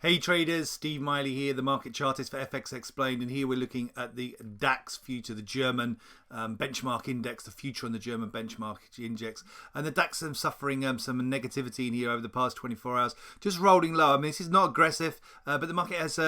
Hey traders, Steve Miley here, the market chartist for FX Explained, and here we're looking at the DAX future, the German benchmark index, the future on the German benchmark index. And the DAX is suffering some negativity in here over the past 24 hours, just rolling low. I mean, this is not aggressive, but the market has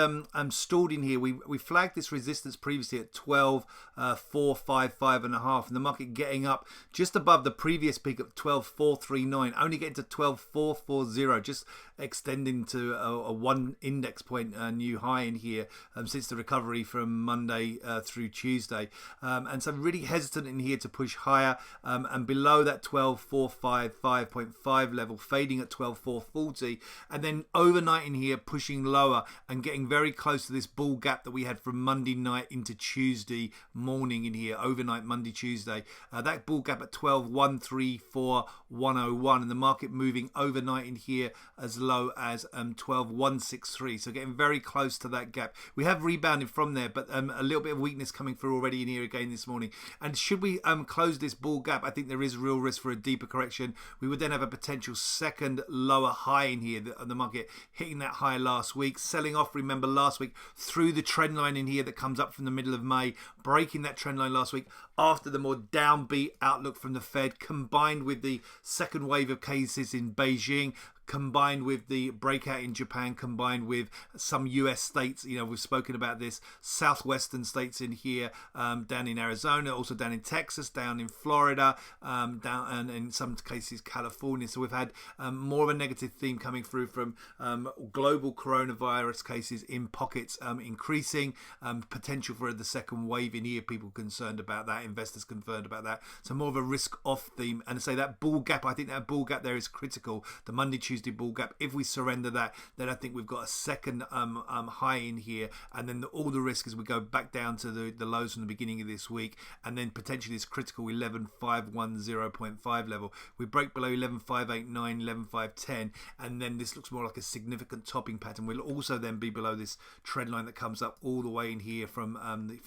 stalled in here. We flagged this resistance previously at 12,455.5, and the market getting up just above the previous peak of 12,439, only getting to 12,440, just extending to a one index point new high in here since the recovery from Monday through Tuesday, and so really hesitant in here to push higher, and below that 12,455.5 level, fading at 12,440, and then overnight in here pushing lower and getting very close to this bull gap that we had from Monday night into Tuesday morning in here, overnight Monday Tuesday, that bull gap at 12,134.101, and the market moving overnight in here as low as 12,163, so getting very close to that gap. We have rebounded from there, but a little bit of weakness coming through already in here again this morning. And should we close this bull gap, I think there is real risk for a deeper correction. We would then have a potential second lower high in here, the market hitting that high last week, selling off, remember, last week through the trend line in here that comes up from the middle of May, breaking that trend line last week after the more downbeat outlook from the Fed, combined with the second wave of cases in Beijing, combined with the breakout in Japan, combined with some US states, we've spoken about this, southwestern states in here, down in Arizona, also down in Texas, down in Florida, down and in some cases California. So we've had more of a negative theme coming through from global coronavirus cases in pockets increasing, potential for the second wave in here, people concerned about that, investors concerned about that. So more of a risk off theme, and to say that bull gap, I think that bull gap there is critical, the Monday, Tuesday bull gap. If we surrender that, then I think we've got a second high in here, and then all the risk is we go back down to the lows from the beginning of this week, and then potentially this critical 11,510.5 level. We break below 11,589, 11,510, and then this looks more like a significant topping pattern. We'll also then be below this trend line that comes up all the way in here from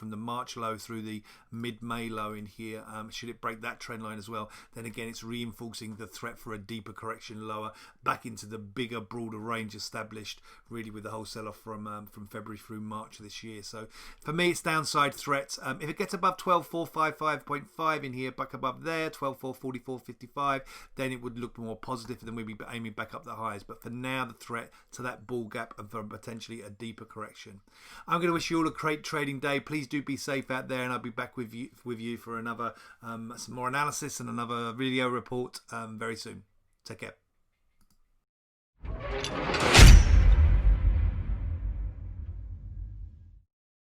the March low through the mid-May low in here. Should it break that trend line as well, then again it's reinforcing the threat for a deeper correction lower, back into the bigger, broader range established really with the whole sell-off from February through March this year. So for me, it's downside threats. If it gets above 12,455.5 in here, back above there, 12,444.55, then it would look more positive, and then we'd be aiming back up the highs. But for now, the threat to that bull gap and for potentially a deeper correction. I'm going to wish you all a great trading day. Please do be safe out there, and I'll be back with you for another some more analysis and another video report very soon. Take care.